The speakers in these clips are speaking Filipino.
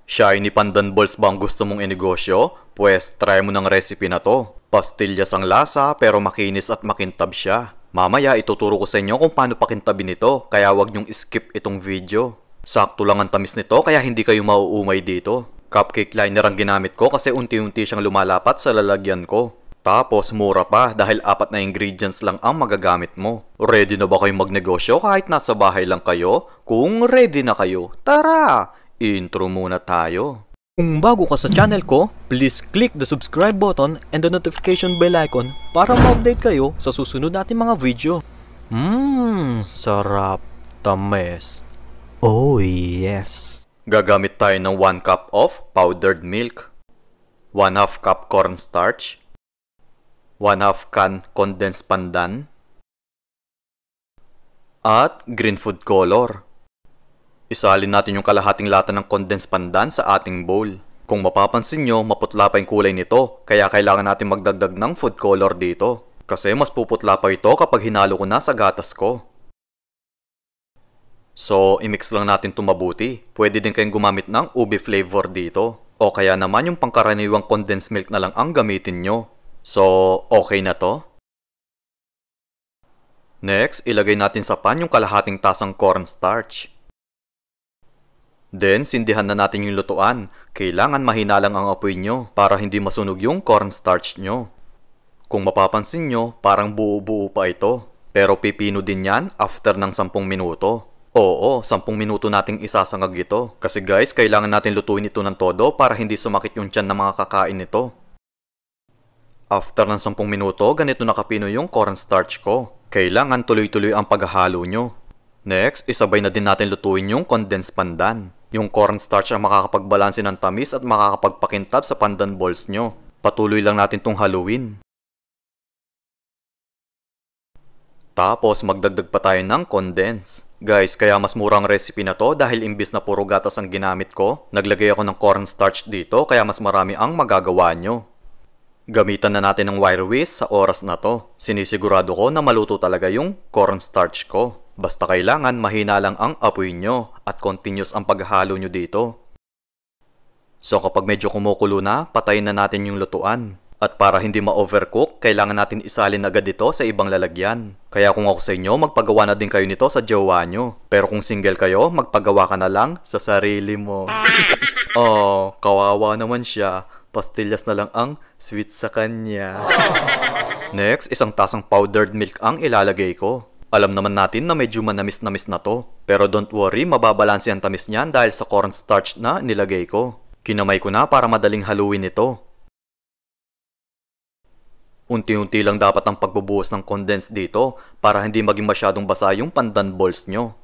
Shiny pandan balls ba ang gusto mong inegosyo? Pwes, try mo ng recipe na to. Pastillas ang lasa pero makinis at makintab siya. Mamaya ituturo ko sa inyo kung paano pakintabin ito, kaya wag nyong skip itong video. Sakto lang ang tamis nito kaya hindi kayo mauumay dito. Cupcake liner ang ginamit ko kasi unti-unti siyang lumalapat sa lalagyan ko. Tapos mura pa dahil 4 na ingredients lang ang magagamit mo. Ready na ba kayong magnegosyo kahit nasa bahay lang kayo? Kung ready na kayo, tara! Intro muna tayo. Kung bago ka sa channel ko, please click the subscribe button and the notification bell icon para ma-update kayo sa susunod nating mga video. Sarap, tamis. Oh yes. Gagamit tayo ng 1 cup of powdered milk, 1/2 cup cornstarch, 1/2 can condensed pandan, at green food color. Isalin natin yung kalahating lata ng condensed pandan sa ating bowl. Kung mapapansin nyo, maputla pa yung kulay nito, kaya kailangan natin magdagdag ng food color dito. Kasi mas puputla pa ito kapag hinalo ko na sa gatas ko. So, imix lang natin ito mabuti. Pwede din kayong gumamit ng ube flavor dito. O kaya naman yung pangkaraniwang condensed milk na lang ang gamitin nyo. So, okay na to? Next, ilagay natin sa pan yung kalahating tasang cornstarch. Then, sindihan na natin yung lutuan. Kailangan mahina lang ang apoy nyo para hindi masunog yung cornstarch nyo. Kung mapapansin nyo, parang buo-buo pa ito. Pero pipino din yan after ng 10 minuto. Oo, 10 minuto nating isasangag ito. Kasi guys, kailangan natin lutuin ito ng todo para hindi sumakit yung tiyan ng mga kakain nito. After ng 10 minuto, ganito nakapino yung cornstarch ko. Kailangan tuloy-tuloy ang paghahalo nyo. Next, isabay na din natin lutuin yung condensed pandan. Yung cornstarch ang makakapagbalanse ng tamis at makakapagpakintab sa pandan balls nyo. Patuloy lang natin itong haluin. Tapos magdagdag pa tayo ng condense. Guys, kaya mas murang recipe na to dahil imbis na puro gatas ang ginamit ko, naglagay ako ng cornstarch dito kaya mas marami ang magagawa nyo. Gamitan na natin ng wire whisk sa oras na to. Sinisigurado ko na maluto talaga yung cornstarch ko. Basta kailangan mahina lang ang apoy nyo at continuous ang paghalo nyo dito. So kapag medyo kumukulo na, patayin na natin yung lutuan. At para hindi ma-overcook, kailangan natin isalin agad ito sa ibang lalagyan. Kaya kung ako sa inyo, magpagawa na din kayo nito sa jowa nyo. Pero kung single kayo, magpagawa ka na lang sa sarili mo. Oh, kawawa naman siya. Pastillas na lang ang sweet sa kanya. Next, 1 tasang powdered milk ang ilalagay ko. Alam naman natin na medyo manamis-namis na to. Pero don't worry, mababalanse ang tamis niyan dahil sa cornstarch na nilagay ko. Kinamay ko na para madaling haluin ito. Unti-unti lang dapat ang pagbubuhos ng condense dito para hindi maging masyadong basa yung pandan balls nyo.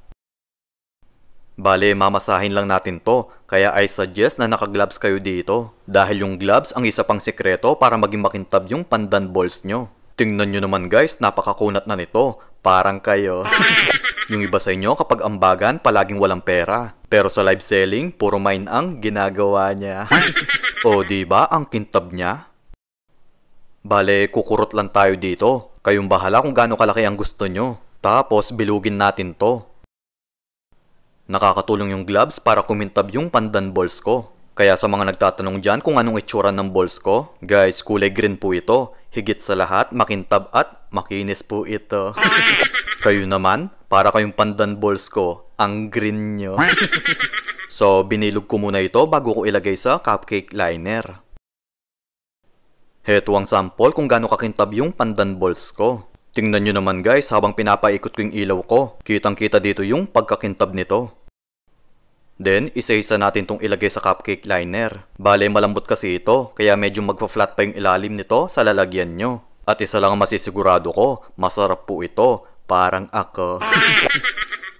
Bale, mamasahin lang natin to, kaya I suggest na naka-gloves kayo dito. Dahil yung gloves ang isa pang sekreto para maging makintab yung pandan balls nyo. Tingnan nyo naman guys, napakakunat na nito. Parang kayo. Yung iba sa inyo kapag ambagan, palaging walang pera. Pero sa live selling, puro mine ang ginagawa niya. O diba ang kintab niya? Bale, kukurot lang tayo dito. Kayong bahala kung gaano kalaki ang gusto nyo. Tapos, bilugin natin to. Nakakatulong yung gloves para kumintab yung pandan balls ko. Kaya sa mga nagtatanong dyan kung anong itsura ng balls ko, guys, kulay green po ito. Higit sa lahat, makintab at makinis po ito. Kayo naman, para kayong pandan balls ko, ang green nyo. So, binilog ko muna ito bago ko ilagay sa cupcake liner. Heto ang sample kung gaano kakintab yung pandan balls ko. Tingnan nyo naman guys, habang pinapaikot ko yung ilaw ko, kitang-kita dito yung pagkakintab nito. Then, isa-isa natin itong ilagay sa cupcake liner. Bale, malambot kasi ito, kaya medyo magpa-flat pa yung ilalim nito sa lalagyan nyo. At isa lang ang masisigurado ko, masarap po ito, parang ako.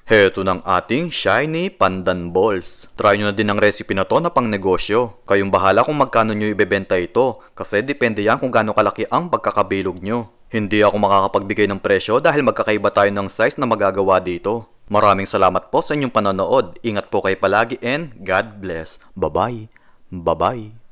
Heto ng ating shiny pandan balls. Try nyo na din ang recipe na to na pang negosyo. Kayong bahala kung magkano nyo ibebenta ito, kasi depende yan kung gaano kalaki ang pagkakabilog nyo. Hindi ako makakapagbigay ng presyo dahil magkakaiba tayo ng size na magagawa dito. Maraming salamat po sa inyong panonood. Ingat po kayo palagi and God bless. Bye-bye. Bye-bye.